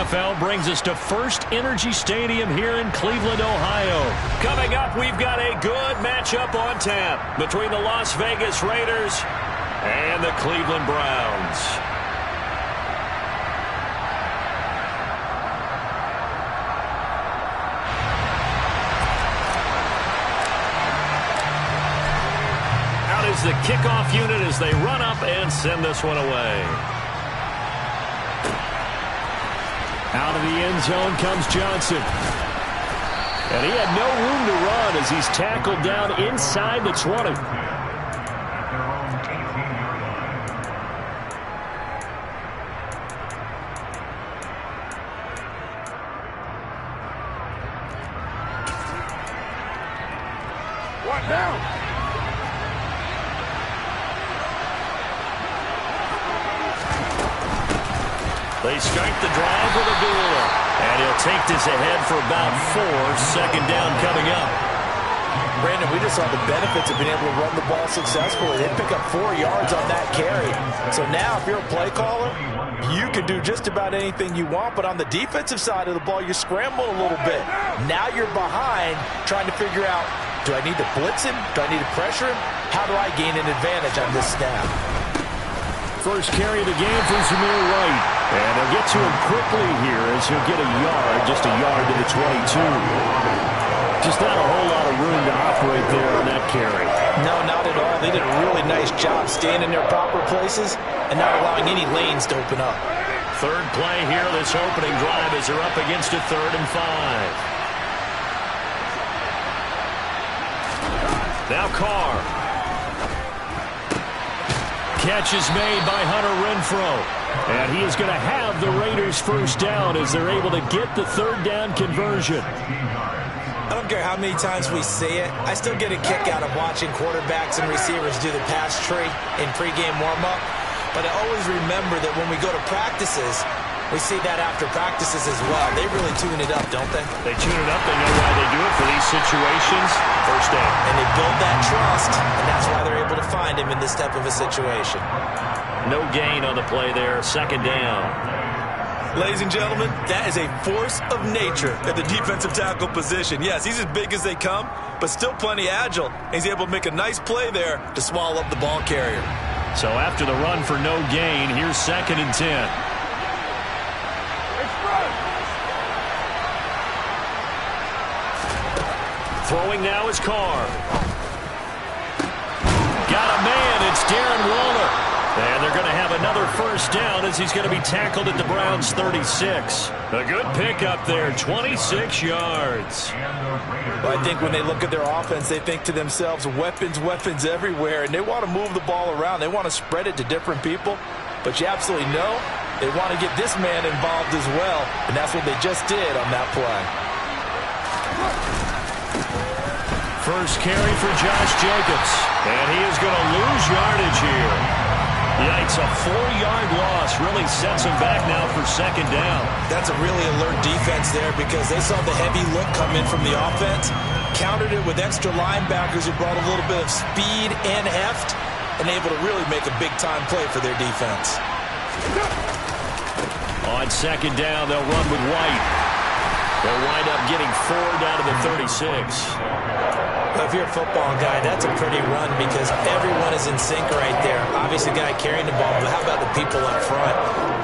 NFL brings us to First Energy Stadium here in Cleveland, Ohio. Coming up, we've got a good matchup on tap between the Las Vegas Raiders and the Cleveland Browns. Out is the kickoff unit as they run up and send this one away. Out of the end zone comes Johnson. And he had no room to run as he's tackled down inside the 20. One down. They start the drive with a duel. And he'll take this ahead for about 4. Second down coming up. Brandon, we just saw the benefits of being able to run the ball successfully. They pick up 4 yards on that carry. So now if you're a play caller, you can do just about anything you want. But on the defensive side of the ball, you're scrambling a little bit. Now you're behind trying to figure out, do I need to blitz him? Do I need to pressure him? How do I gain an advantage on this snap? First carry of the game for Zamir White. And they'll get to him quickly here as he'll get a yard, just a yard to the 22. Just not a whole lot of room to operate there on that carry. No, not at all. They did a really nice job staying in their proper places and not allowing any lanes to open up. Third play here, this opening drive as they're up against a 3rd and 5. Now Carr. Catch is made by Hunter Renfrow. And he is going to have the Raiders first down as they're able to get the 3rd down conversion. I don't care how many times we see it. I still get a kick out of watching quarterbacks and receivers do the pass tree in pregame warm-up. But I always remember that when we go to practices, we see that after practices as well. They really tune it up, don't they? They tune it up. They know why they do it for these situations. First down. And they build that trust, and that's why they're able to find him in this type of a situation. No gain on the play there. Second down. Ladies and gentlemen, that is a force of nature at the defensive tackle position. Yes, he's as big as they come, but still plenty agile. He's able to make a nice play there to swallow up the ball carrier. So after the run for no gain, here's 2nd and 10. Throwing now is Carr. Got a man. It's Darren Waller. And they're going to have another first down as he's going to be tackled at the Browns' 36. A good pickup there, 26 yards. Well, I think when they look at their offense, they think to themselves, weapons, weapons everywhere, and they want to move the ball around. They want to spread it to different people. But you absolutely know they want to get this man involved as well, and that's what they just did on that play. First carry for Josh Jacobs, and he is going to lose yardage here. Yikes, a 4-yard loss really sets him back now for 2nd down. That's a really alert defense there because they saw the heavy look come in from the offense, countered it with extra linebackers who brought a little bit of speed and heft, and able to really make a big-time play for their defense. On 2nd down, they'll run with White. They'll wind up getting 4 down to the 36. Well, if you're a football guy, that's a pretty run because everyone is in sync right there. Obviously, the guy carrying the ball, but how about the people up front?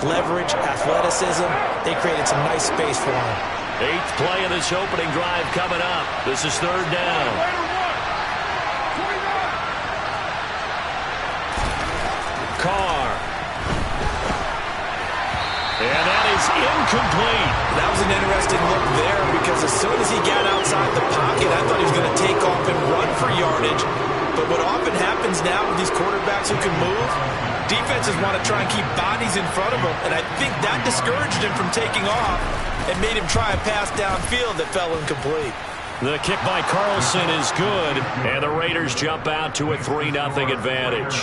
Leverage, athleticism, they created some nice space for him. 8th play of this opening drive coming up. This is 3rd down. Carr. And that is incomplete. That was an interesting look there because as soon as he got outside the pocket, I thought he was going to take off and run for yardage. But what often happens now with these quarterbacks who can move, defenses want to try and keep bodies in front of them. And I think that discouraged him from taking off and made him try a pass downfield that fell incomplete. The kick by Carlson is good, and the Raiders jump out to a 3-0 advantage.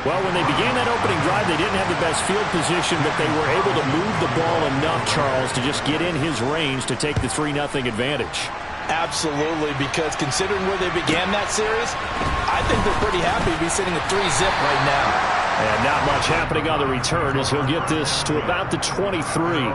Well, when they began that opening drive, they didn't have the best field position, but they were able to move the ball enough, Charles, to just get in his range to take the 3-0 advantage. Absolutely, because considering where they began that series, I think they're pretty happy to be sitting at 3-zip right now. And not much happening on the return as he'll get this to about the 23.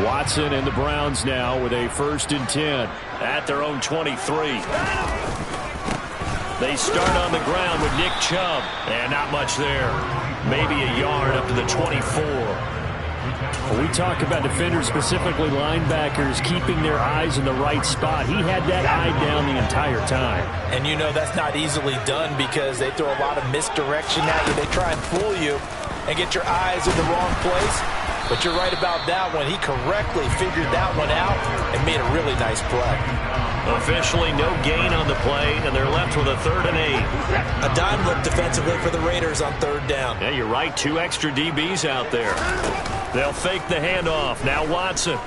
Watson and the Browns now with a 1st and 10 at their own 23. They start on the ground with Nick Chubb, and not much there. Maybe a yard up to the 24. When we talk about defenders, specifically linebackers, keeping their eyes in the right spot, he had that eye down the entire time. And you know that's not easily done because they throw a lot of misdirection at you. They try and fool you and get your eyes in the wrong place. But you're right about that one. He correctly figured that one out and made a really nice play. Officially no gain on the play, and they're left with a 3rd and 8. A dime look defensively for the Raiders on 3rd down. Yeah, you're right. 2 extra DBs out there. They'll fake the handoff. Now Watson.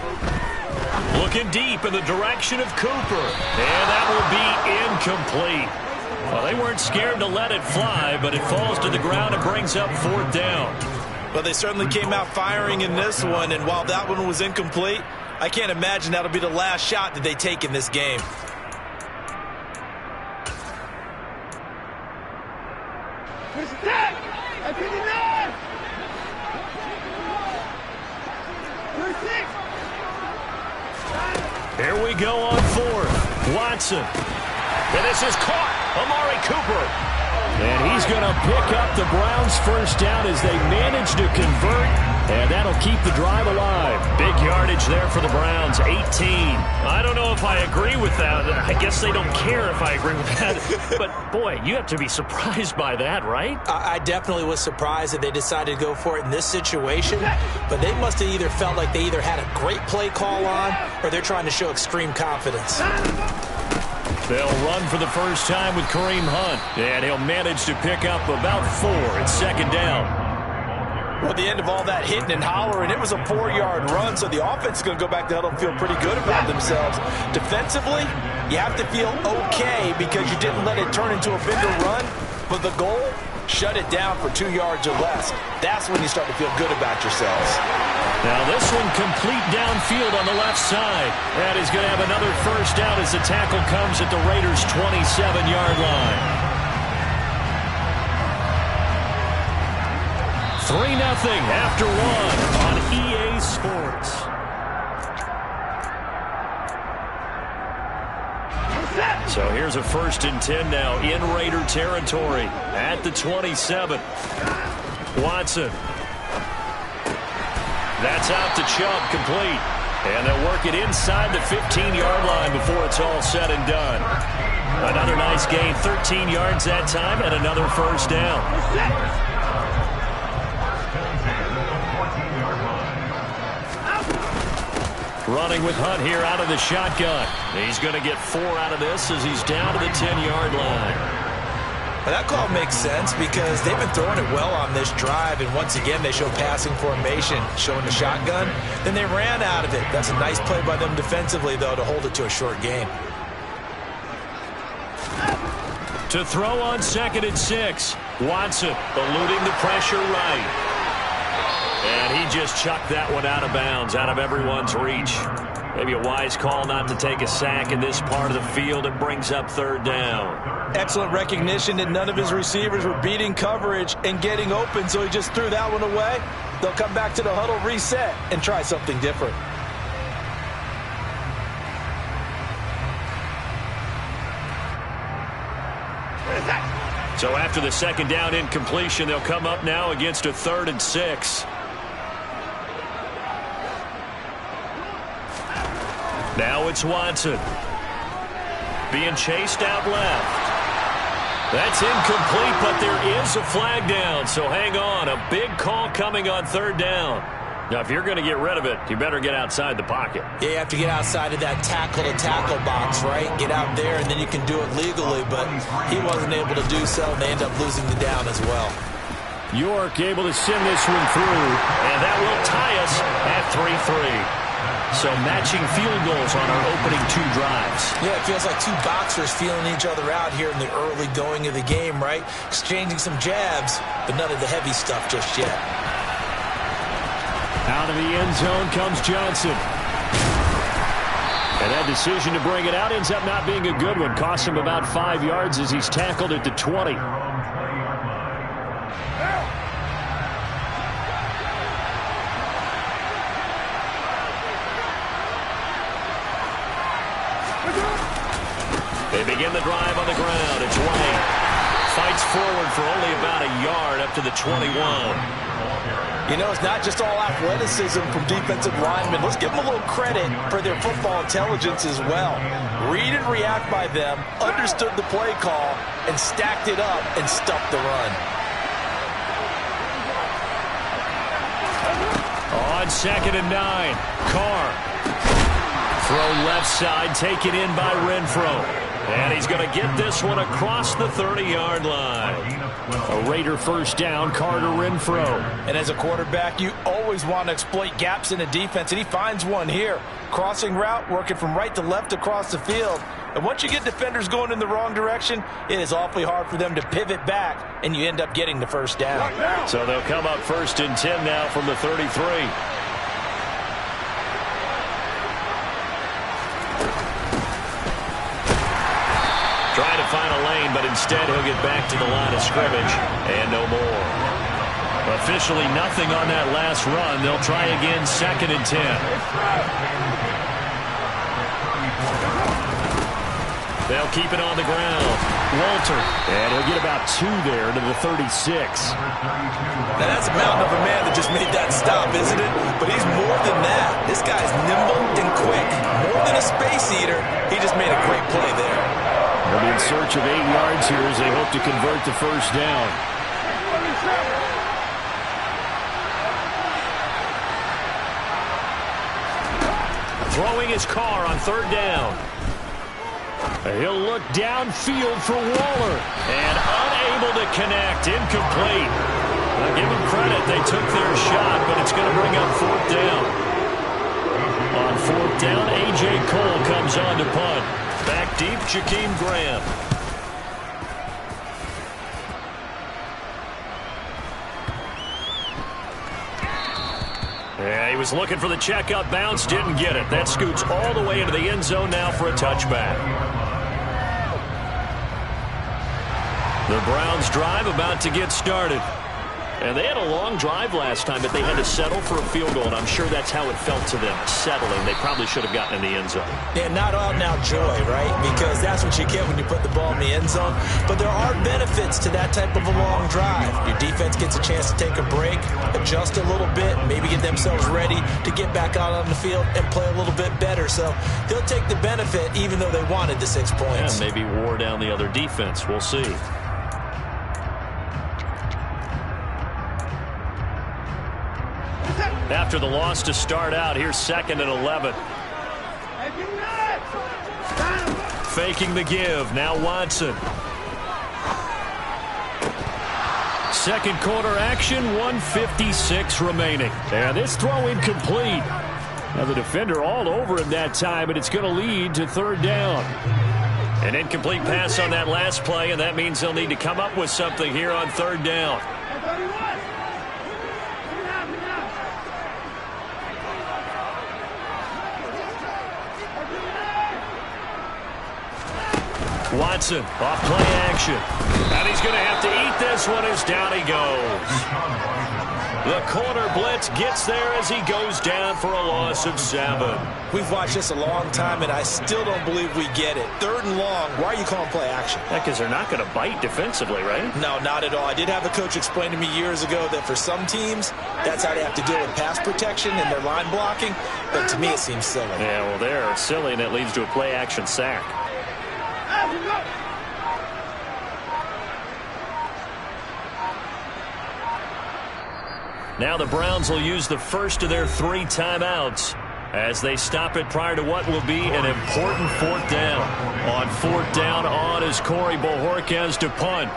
Looking deep in the direction of Cooper. And that will be incomplete. Well, they weren't scared to let it fly, but it falls to the ground and brings up 4th down. Well, they certainly came out firing in this one, and while that one was incomplete, I can't imagine that'll be the last shot that they take in this game. Here we go on 4th. Watson. And this is caught. Amari Cooper. And he's going to pick up the Browns' 1st down as they manage to convert. And that'll keep the drive alive. Big yardage there for the Browns, 18. I don't know if I agree with that. I guess they don't care if I agree with that. But, boy, you have to be surprised by that, right? I definitely was surprised that they decided to go for it in this situation. But they must have either felt like they either had a great play call on or they're trying to show extreme confidence. They'll run for the first time with Kareem Hunt. And he'll manage to pick up about 4 at 2nd down. Well, at the end of all that hitting and hollering, it was a 4-yard run, so the offense is going to go back to huddle and feel pretty good about themselves. Defensively, you have to feel okay because you didn't let it turn into a bigger run, but the goal, shut it down for 2 yards or less. That's when you start to feel good about yourselves. Now this one complete downfield on the left side. And he's going to have another 1st down as the tackle comes at the Raiders' 27-yard line. 3-0 after 1 on EA Sports. So here's a 1st and 10 now in Raider territory at the 27. Watson. That's out to Chubb, complete. And they'll work it inside the 15-yard line before it's all said and done. Another nice gain, 13 yards that time, and another 1st down. Running with Hunt here out of the shotgun. He's going to get 4 out of this as he's down to the 10-yard line. Well, that call makes sense because they've been throwing it well on this drive, and once again they show passing formation, showing the shotgun. Then they ran out of it. That's a nice play by them defensively, though, to hold it to a short gain. To throw on 2nd and 6. Watson eluding the pressure right. And he just chucked that one out of bounds, out of everyone's reach. Maybe a wise call not to take a sack in this part of the field. It brings up 3rd down. Excellent recognition that none of his receivers were beating coverage and getting open, so he just threw that one away. They'll come back to the huddle, reset, and try something different. So after the 2nd down incompletion, they'll come up now against a 3rd and 6. Now it's Watson. Being chased out left. That's incomplete, but there is a flag down, so hang on. A big call coming on 3rd down. Now, if you're going to get rid of it, you better get outside the pocket. Yeah, you have to get outside of that tackle-to-tackle box, right? Get out there, and then you can do it legally, but he wasn't able to do so, and they end up losing the down as well. York able to send this one through, and that will tie us at 3-3. So matching field goals on our opening 2 drives. Yeah, it feels like 2 boxers feeling each other out here in the early going of the game, right? Exchanging some jabs, but none of the heavy stuff just yet. Out of the end zone comes Johnson. And that decision to bring it out ends up not being a good one. Costs him about 5 yards as he's tackled at the 20. They begin the drive on the ground. It's White. Fights forward for only about a yard up to the 21. You know, it's not just all athleticism from defensive linemen. Let's give them a little credit for their football intelligence as well. Read and react by them, understood the play call, and stacked it up and stuffed the run. On 2nd and 9, Carr. Throw left side, taken in by Renfro. And he's going to get this one across the 30-yard line. A Raider first down, Carter Renfro. And as a quarterback, you always want to exploit gaps in a defense, and he finds one here. Crossing route, working from right to left across the field. And once you get defenders going in the wrong direction, it is awfully hard for them to pivot back, and you end up getting the first down. So they'll come up 1st and 10 now from the 33. Trying to find a lane, but instead he'll get back to the line of scrimmage and no more. Officially nothing on that last run. They'll try again 2nd and 10. They'll keep it on the ground. Walter. And he'll get about 2 there to the 36. Now that's a mountain of a man that just made that stop, isn't it? But he's more than that. This guy's nimble and quick. More than a space eater, he just made a great play there. They'll be in search of 8 yards here as they hope to convert the first down. Throwing his car on 3rd down. He'll look downfield for Waller. And unable to connect. Incomplete. I'll give them credit. They took their shot, but it's going to bring up 4th down. On 4th down, A.J. Cole comes on to punt. Back deep, Jakeem Graham. Yeah, he was looking for the checkup bounce, didn't get it. That scoots all the way into the end zone now for a touchback. The Browns drive about to get started. And they had a long drive last time, but they had to settle for a field goal, and I'm sure that's how it felt to them, settling. They probably should have gotten in the end zone. Yeah, not all now joy, right? Because that's what you get when you put the ball in the end zone. But there are benefits to that type of a long drive. Your defense gets a chance to take a break, adjust a little bit, maybe get themselves ready to get back out on the field and play a little bit better. So they'll take the benefit even though they wanted the 6 points. Yeah, maybe wore down the other defense. We'll see. After the loss to start out, here's 2nd and 11. Faking the give. Now Watson. Second quarter action, 1:56 remaining. And this throw incomplete. Now the defender all over him that time, but it's going to lead to 3rd down. An incomplete pass on that last play, and that means they'll need to come up with something here on 3rd down. Watson, off play action. And he's going to have to eat this one as down he goes. The corner blitz gets there as he goes down for a loss of 7. We've watched this a long time, and I still don't believe we get it. 3rd and long, why are you calling play action? Because they're not going to bite defensively, right? No, not at all. I did have a coach explain to me years ago that for some teams, that's how they have to deal with pass protection and their line blocking. But to me, it seems silly. Yeah, well, they're silly, and it leads to a play action sack. Now the Browns will use the first of their 3 timeouts as they stop it prior to what will be an important 4th down. On 4th down, on is Corey Bojorquez to punt.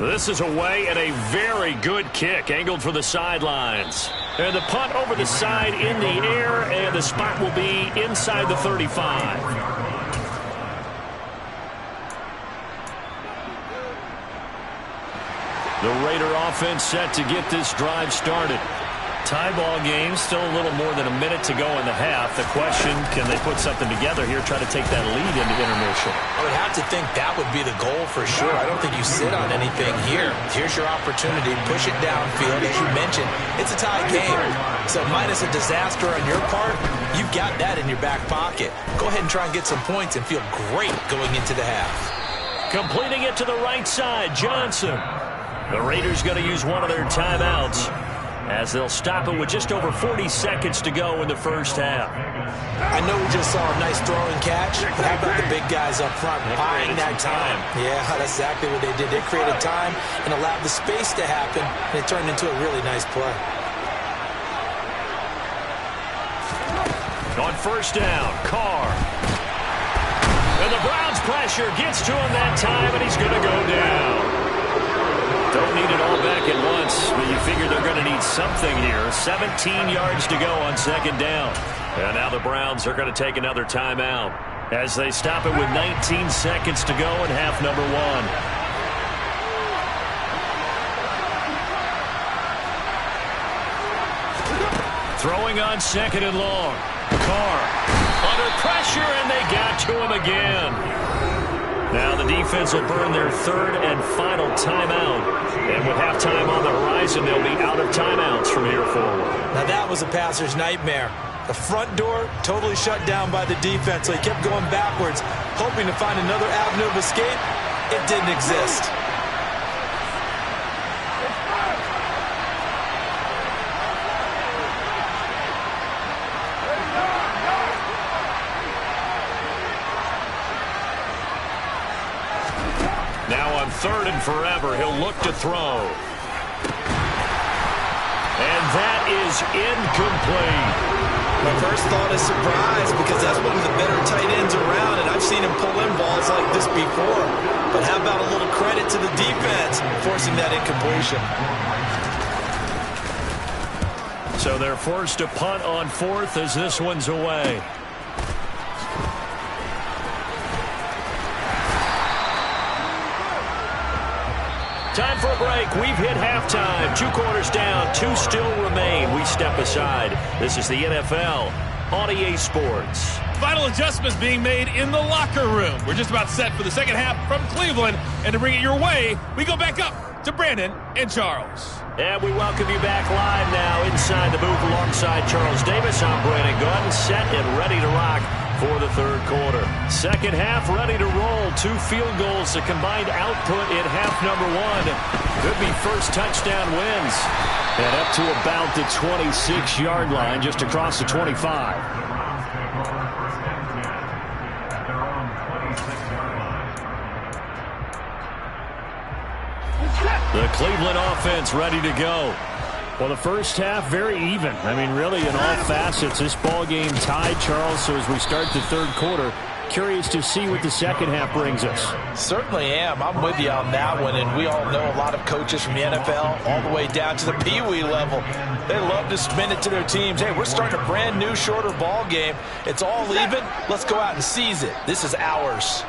This is away and a very good kick angled for the sidelines. And the punt over the side in the air, and the spot will be inside the 35. The Raider offense set to get this drive started. Tie ball game, still a little more than a minute to go in the half. The question, can they put something together here, try to take that lead into intermission? I would have to think that would be the goal for sure. I don't think you sit on anything here. Here's your opportunity. Push it downfield. As you mentioned, it's a tie game. So minus a disaster on your part, you've got that in your back pocket. Go ahead and try and get some points and feel great going into the half. Completing it to the right side, Johnson. The Raiders going to use one of their timeouts, as they'll stop it with just over 40 seconds to go in the first half. I know we just saw a nice throw and catch, but how about the big guys up front buying that time? Yeah, that's exactly what they did. They created time and allowed the space to happen, and it turned into a really nice play. On first down, Carr. And the Browns' pressure gets to him that time, and he's going to go down. Don't need it all back at once, but you figure they're going to need something here. 17 yards to go on second down. And now the Browns are going to take another timeout as they stop it with 19 seconds to go in half number one. Throwing on second and long. Carr under pressure, and they got to him again. Now the defense will burn their third and final timeout. And with halftime on the horizon, they'll be out of timeouts from here forward. Now that was a passer's nightmare. The front door totally shut down by the defense, so he kept going backwards, hoping to find another avenue of escape. It didn't exist. Now on third and forever, he'll look to throw. And that is incomplete. My first thought is surprise, because that's one of the better tight ends around, and I've seen him pull in balls like this before. But how about a little credit to the defense forcing that incompletion? So they're forced to punt on fourth as this one's away. Time for a break. We've hit halftime. 2 quarters down. 2 still remain. We step aside. This is the NFL on EA Sports. Final adjustments being made in the locker room. We're just about set for the second half from Cleveland. And to bring it your way, we go back up to Brandon and Charles. And we welcome you back live now inside the booth alongside Charles Davis. I'm Brandon Gunn, set and ready to rock for the third quarter. Second half ready to roll. 2 field goals, the combined output in half number one. Could be first touchdown wins. And up to about the 26-yard line, just across the 25. The Cleveland offense ready to go. Well, the first half, very even. I mean, really, in all facets, this ball game tied, Charles. So as we start the third quarter, curious to see what the second half brings us. Certainly am. I'm with you on that one. And we all know a lot of coaches from the NFL all the way down to the Pee-wee level. They love to spin it to their teams. Hey, we're starting a brand new, shorter ball game. It's all even. Let's go out and seize it. This is ours.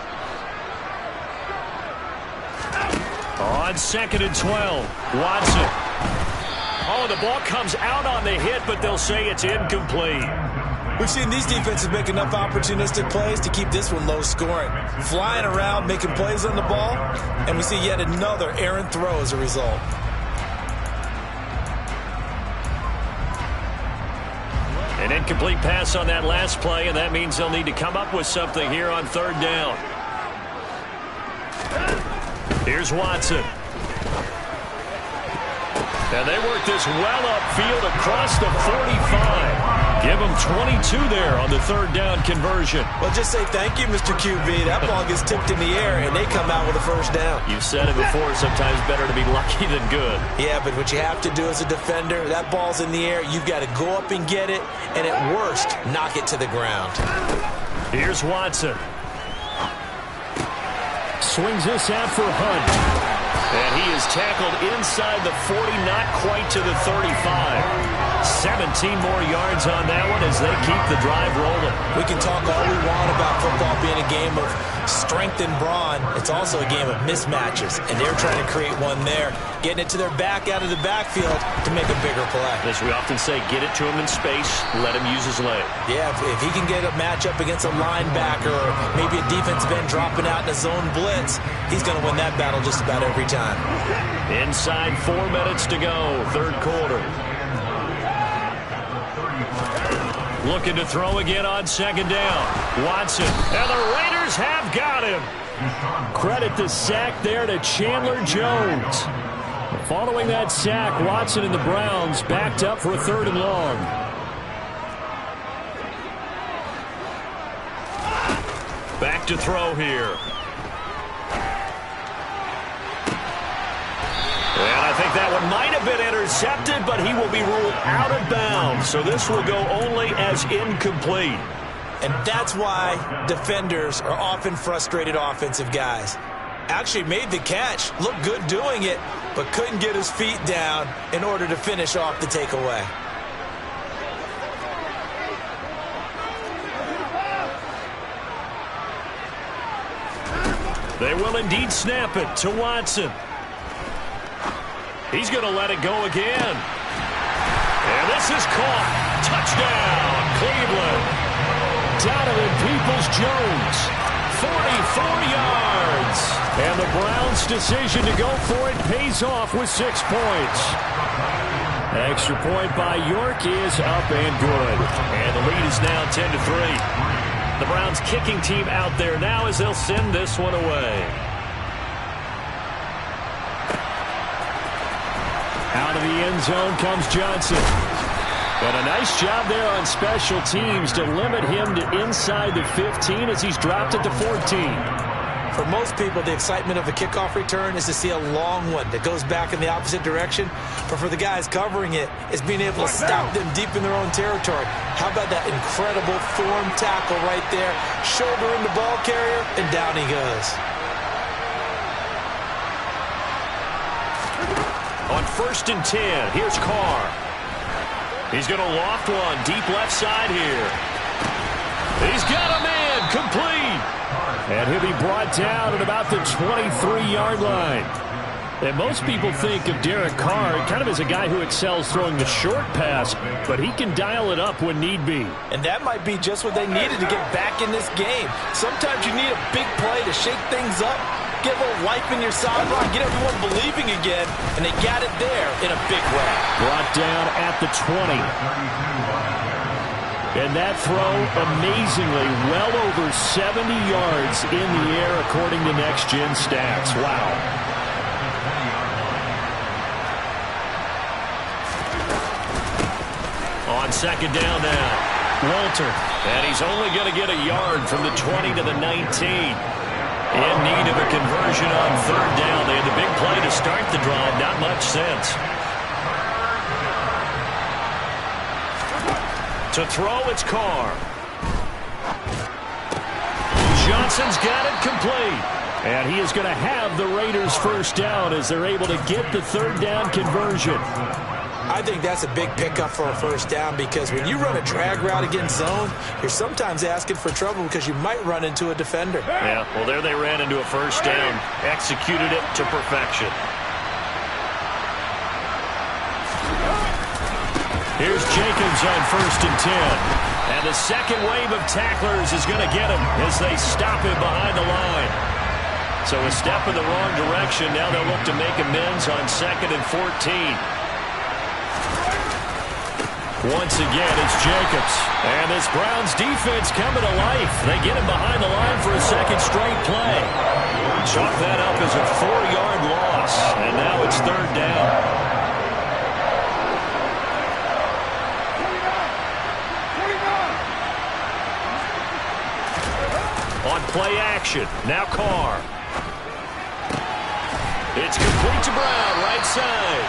On second and 12, Watson. Oh, the ball comes out on the hit, but they'll say it's incomplete. We've seen these defenses make enough opportunistic plays to keep this one low scoring. Flying around, making plays on the ball, and we see yet another errant throw as a result. An incomplete pass on that last play, and that means they'll need to come up with something here on third down. Here's Watson. And they work this well upfield across the 45. Give them 22 there on the third down conversion. Well, just say thank you, Mr. QB. That ball gets tipped in the air, and they come out with a first down. You've said it before, sometimes better to be lucky than good. Yeah, but what you have to do as a defender, that ball's in the air, you've got to go up and get it, and at worst, knock it to the ground. Here's Watson. Swings this out for Hunt. And he is tackled inside the 40, not quite to the 35. 17 more yards on that one as they keep the drive rolling. We can talk all we want about football being a game of strength and brawn. It's also a game of mismatches, and they're trying to create one there, getting it to their back out of the backfield to make a bigger play. As we often say, get it to him in space, let him use his leg. Yeah, if he can get a matchup against a linebacker or maybe a defensive end dropping out in a zone blitz, he's going to win that battle just about every time. Inside 4 minutes to go, third quarter. Looking to throw again on second down. Watson, and the Raiders have got him. Credit the sack there to Chandler Jones. Following that sack, Watson and the Browns backed up for a 3rd and long. Back to throw here. And I think that one might have been intercepted, but he will be ruled out of bounds. So this will go only as incomplete. And that's why defenders are often frustrated offensive guys. Actually made the catch, looked good doing it, but couldn't get his feet down in order to finish off the takeaway. They will indeed snap it to Watson. He's going to let it go again. And this is caught. Touchdown, Cleveland. Donovan Peoples-Jones, 44 yards. And the Browns' decision to go for it pays off with 6 points. Extra point by York is up and good. And the lead is now 10-3. The Browns kicking team out there now as they'll send this one away. Out of the end zone comes Johnson. And a nice job there on special teams to limit him to inside the 15 as he's dropped it to 14. For most people, the excitement of a kickoff return is to see a long one that goes back in the opposite direction. But for the guys covering it, it's being able to stop them deep in their own territory. How about that incredible form tackle right there? Shoulder in the ball carrier, and down he goes. On 1st and 10, here's Carr. He's going to loft one deep left side here. He's got a man complete. And he'll be brought down at about the 23-yard line. And most people think of Derek Carr kind of as a guy who excels throwing the short pass, but he can dial it up when need be. And that might be just what they needed to get back in this game. Sometimes you need a big play to shake things up, get a little life in your sideline, get everyone believing again, and they got it there in a big way. Brought down at the 20. And that throw, amazingly, well over 70 yards in the air, according to Next Gen Stats. Wow. On second down now, Walter. And he's only going to get a yard from the 20 to the 19. In need of a conversion on 3rd down. They had the big play to start the drive. Not much sense. To throw, it's Carr. Johnson's got it complete. And he is going to have the Raiders' first down as they're able to get the 3rd down conversion. I think that's a big pickup for a first down because when you run a drag route against zone, you're sometimes asking for trouble because you might run into a defender. Yeah, well, there they ran into a first down. Executed it to perfection. Here's Jacobs on 1st and 10. And the second wave of tacklers is going to get him as they stop him behind the line. So a step in the wrong direction. Now they'll look to make amends on 2nd and 14. Once again, it's Jacobs. And this Browns defense coming to life. They get him behind the line for a second straight play. Chalk that up as a 4-yard loss. And now it's 3rd down. On play action, now Carr. It's complete to Brown, right side.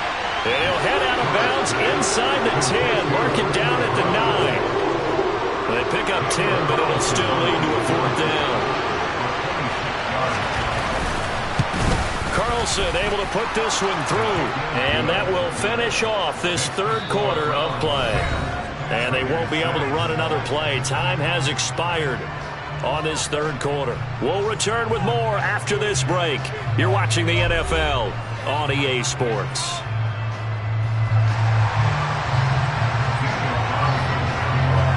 And he'll head out of bounds inside the 10, mark it down at the 9. They pick up 10, but it'll still lead to a 4th down. Carlson able to put this one through. And that will finish off this third quarter of play. And they won't be able to run another play. Time has expired on this third quarter. We'll return with more after this break. You're watching the NFL on EA Sports.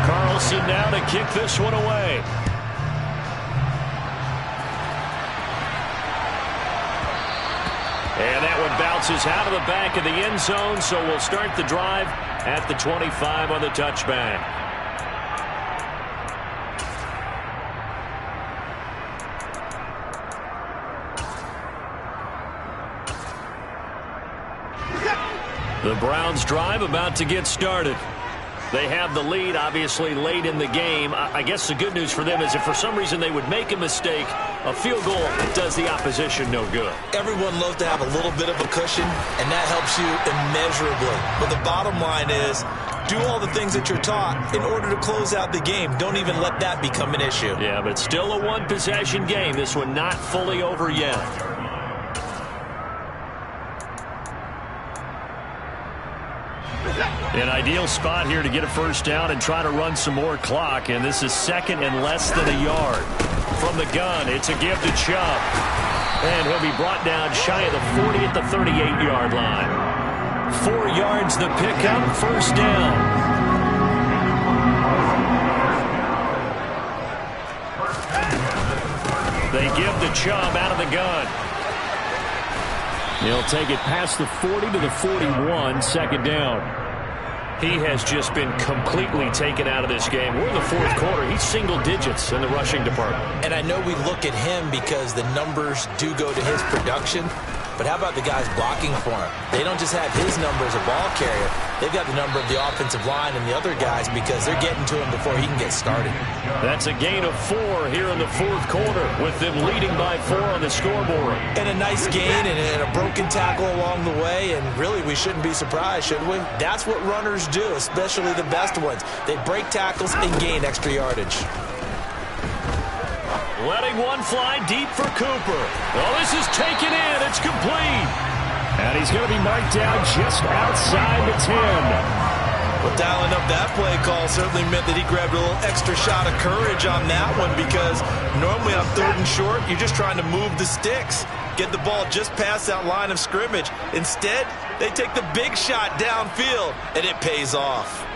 Carlson now to kick this one away. And that one bounces out of the back of the end zone, so we'll start the drive at the 25 on the touchback. The Browns drive about to get started. They have the lead, obviously, late in the game. I guess the good news for them is if for some reason they would make a mistake, a field goal does the opposition no good. Everyone loves to have a little bit of a cushion, and that helps you immeasurably. But the bottom line is, do all the things that you're taught in order to close out the game. Don't even let that become an issue. Yeah, but still a one-possession game. This one not fully over yet. An ideal spot here to get a first down and try to run some more clock. And this is second and less than a yard. From the gun, it's a give to Chubb. And he'll be brought down shy of the 40 at the 38-yard line. 4 yards the pickup, first down. They give to Chubb out of the gun. He'll take it past the 40 to the 41, second down. He has just been completely taken out of this game. We're in the fourth quarter. He's single digits in the rushing department. And I know we look at him because the numbers do go to his production. But how about the guys blocking for him? They don't just have his number as a ball carrier. They've got the number of the offensive line and the other guys because they're getting to him before he can get started. That's a gain of 4 here in the fourth quarter with them leading by 4 on the scoreboard. And a nice gain and a broken tackle along the way. And really, we shouldn't be surprised, should we? That's what runners do, especially the best ones. They break tackles and gain extra yardage. Letting one fly deep for Cooper. Oh, this is taken in. It's complete. And he's going to be marked down just outside the 10. Well, dialing up that play call certainly meant that he grabbed a little extra shot of courage on that one because normally on third and short, you're just trying to move the sticks, get the ball just past that line of scrimmage. Instead, they take the big shot downfield, and it pays off.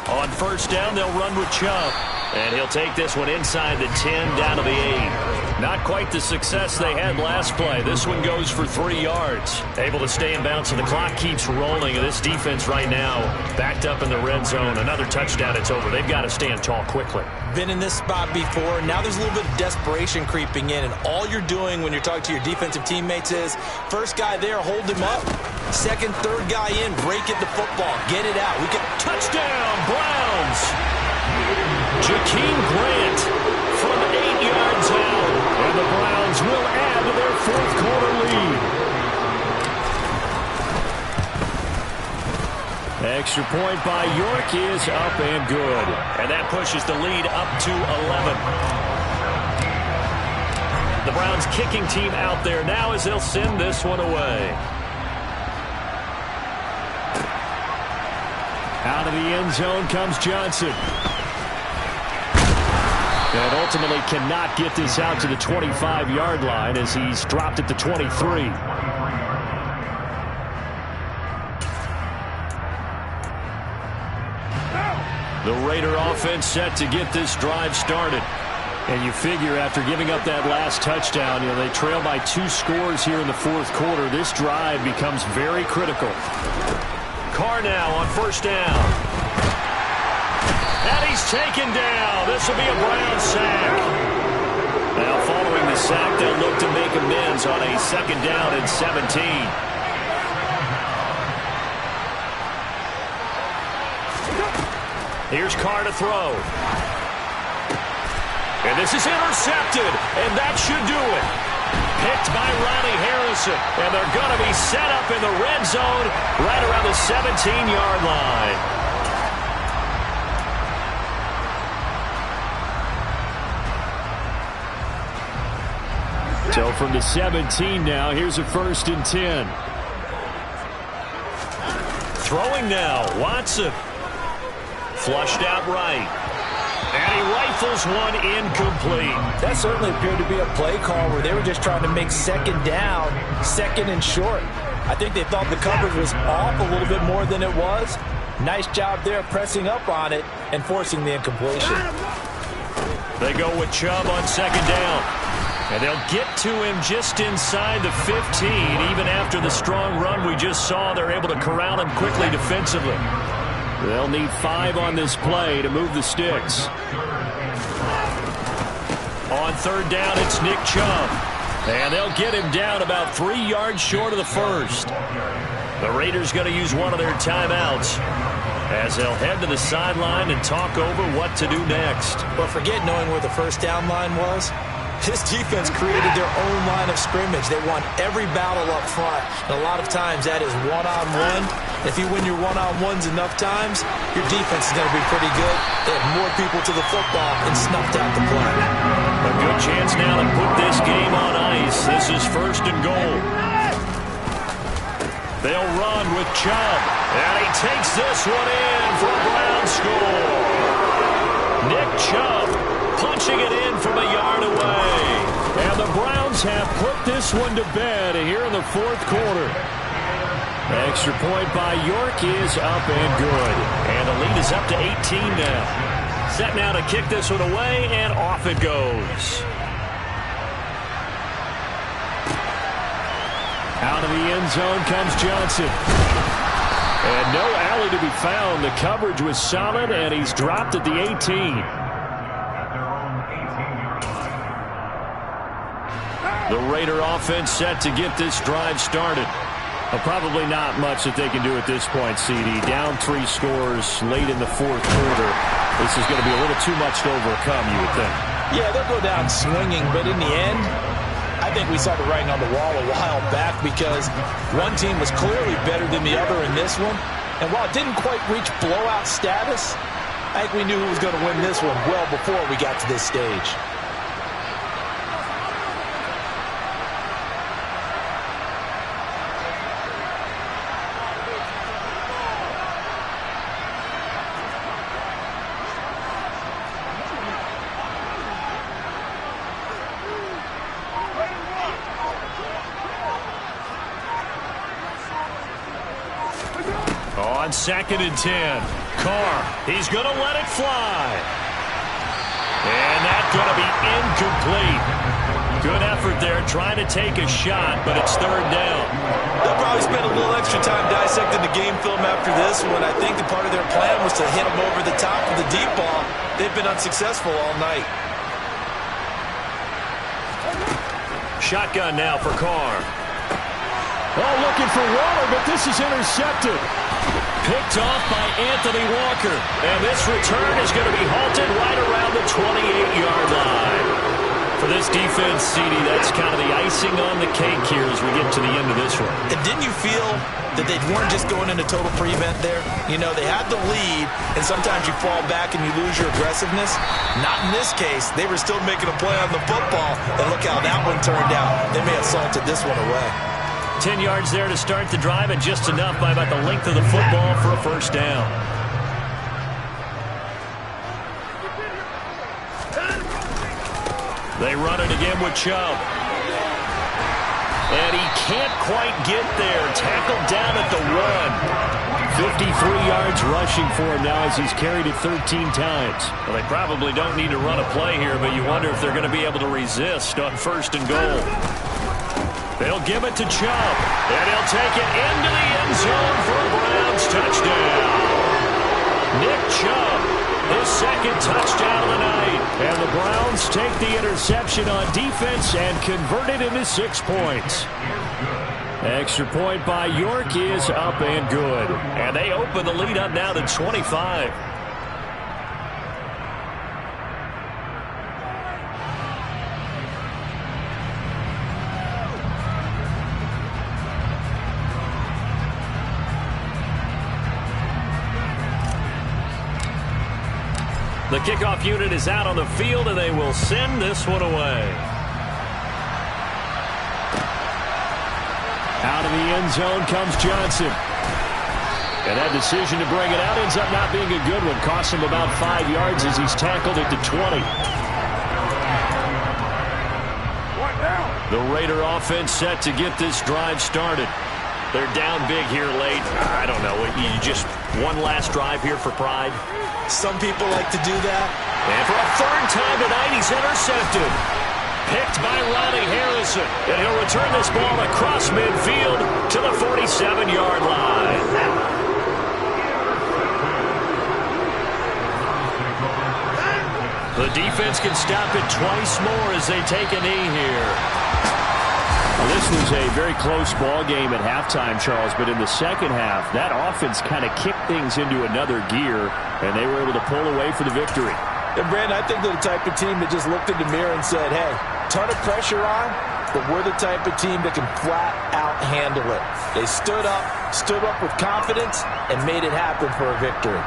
On first down, they'll run with Chubb. And he'll take this one inside the 10, down to the 8. Not quite the success they had last play. This one goes for 3 yards. Able to stay in bounds, and the clock keeps rolling. And this defense right now backed up in the red zone. Another touchdown, it's over. They've got to stand tall quickly. Been in this spot before. Now there's a little bit of desperation creeping in. And all you're doing when you're talking to your defensive teammates is, first guy there, hold him up. Second, third guy in, break it to football. Get it out. We can touchdown, Browns. Jakeem Grant from 8 yards out. And the Browns will add to their fourth quarter lead. Extra point by York is up and good. And that pushes the lead up to 11. The Browns kicking team out there now as they'll send this one away. Out of the end zone comes Johnson. And ultimately cannot get this out to the 25-yard line as he's dropped at the 23. The Raider offense set to get this drive started. And you figure after giving up that last touchdown, they trail by 2 scores here in the fourth quarter. This drive becomes very critical. Carr now on first down. And he's taken down. This will be a Brown sack. Now following the sack, they'll look to make amends on a second down and 17. Here's Carr to throw. And this is intercepted. And that should do it. picked by Ronnie Harrison. And they're going to be set up in the red zone right around the 17-yard line. So from the 17 now, here's a 1st and 10. Throwing now, Watson. Flushed out right. And he rifles one incomplete. That certainly appeared to be a play call where they were just trying to make second down, second and short. I think they thought the coverage was off a little bit more than it was. Nice job there pressing up on it and forcing the incompletion. They go with Chubb on 2nd down. And they'll get to him just inside the 15. Even after the strong run we just saw, they're able to corral him quickly defensively. They'll need 5 on this play to move the sticks. On 3rd down, it's Nick Chubb. And they'll get him down about 3 yards short of the first. The Raiders going to use one of their timeouts as they'll head to the sideline and talk over what to do next. But forget knowing where the first down line was. This defense created their own line of scrimmage. They won every battle up front. And a lot of times that is one-on-one. If you win your one-on-ones enough times, your defense is going to be pretty good. They have more people to the football and snuffed out the play. A good chance now to put this game on ice. This is 1st and goal. They'll run with Chubb. And he takes this one in for a Brown score. Nick Chubb punching it in from a yard away. And the Browns have put this one to bed here in the 4th quarter. Extra point by York is up and good. And the lead is up to 18 now. Set now to kick this one away, and off it goes. Out of the end zone comes Johnson. And no alley to be found. The coverage was solid, and he's dropped at the 18. The Raider offense set to get this drive started. Probably not much that they can do at this point, CD. Down 3 scores late in the 4th quarter. This is going to be a little too much to overcome, you would think. Yeah, they'll go down swinging, but in the end, I think we saw the writing on the wall a while back because one team was clearly better than the other in this one. And while it didn't quite reach blowout status, I think we knew who was going to win this one well before we got to this stage. On 2nd and 10, Carr, he's going to let it fly. And that's going to be incomplete. Good effort there trying to take a shot, but it's 3rd down. They'll probably spend a little extra time dissecting the game film after this one. I think the part of their plan was to hit them over the top of the deep ball. They've been unsuccessful all night. Shotgun now for Carr. Oh, looking for Waller, but this is intercepted. Picked off by Anthony Walker. And this return is going to be halted right around the 28-yard line. For this defense, CD, that's kind of the icing on the cake here as we get to the end of this one. And didn't you feel that they weren't just going into total prevent there? You know, they had the lead, and sometimes you fall back and you lose your aggressiveness. Not in this case. They were still making a play on the football, and look how that one turned out. They may have salted this one away. 10 yards there to start the drive, and just enough by about the length of the football for a 1st down. They run it again with Chubb. And he can't quite get there. Tackled down at the 1. 53 yards rushing for him now as he's carried it 13 times. Well, they probably don't need to run a play here, but you wonder if they're going to be able to resist on 1st and goal. They'll give it to Chubb, and he'll take it into the end zone for a Browns touchdown. Nick Chubb, his 2nd touchdown of the night. And the Browns take the interception on defense and convert it into 6 points. Extra point by York is up and good. And they open the lead up now to 25. The kickoff unit is out on the field, and they will send this one away. Out of the end zone comes Johnson. And that decision to bring it out ends up not being a good one. Costs him about 5 yards as he's tackled at the 20. The Raider offense set to get this drive started. They're down big here late. I don't know. You just one last drive here for pride. Some people like to do that. And for a third time tonight, he's intercepted. Picked by Ronnie Harrison. And he'll return this ball across midfield to the 47-yard line. The defense can stop it twice more as they take a knee here. Well, this was a very close ball game at halftime, Charles, but in the second half, that offense kind of kicked things into another gear, and they were able to pull away for the victory. And, Brandon, I think they're the type of team that just looked in the mirror and said, hey, ton of pressure on, but we're the type of team that can flat out handle it. They stood up with confidence, and made it happen for a victory.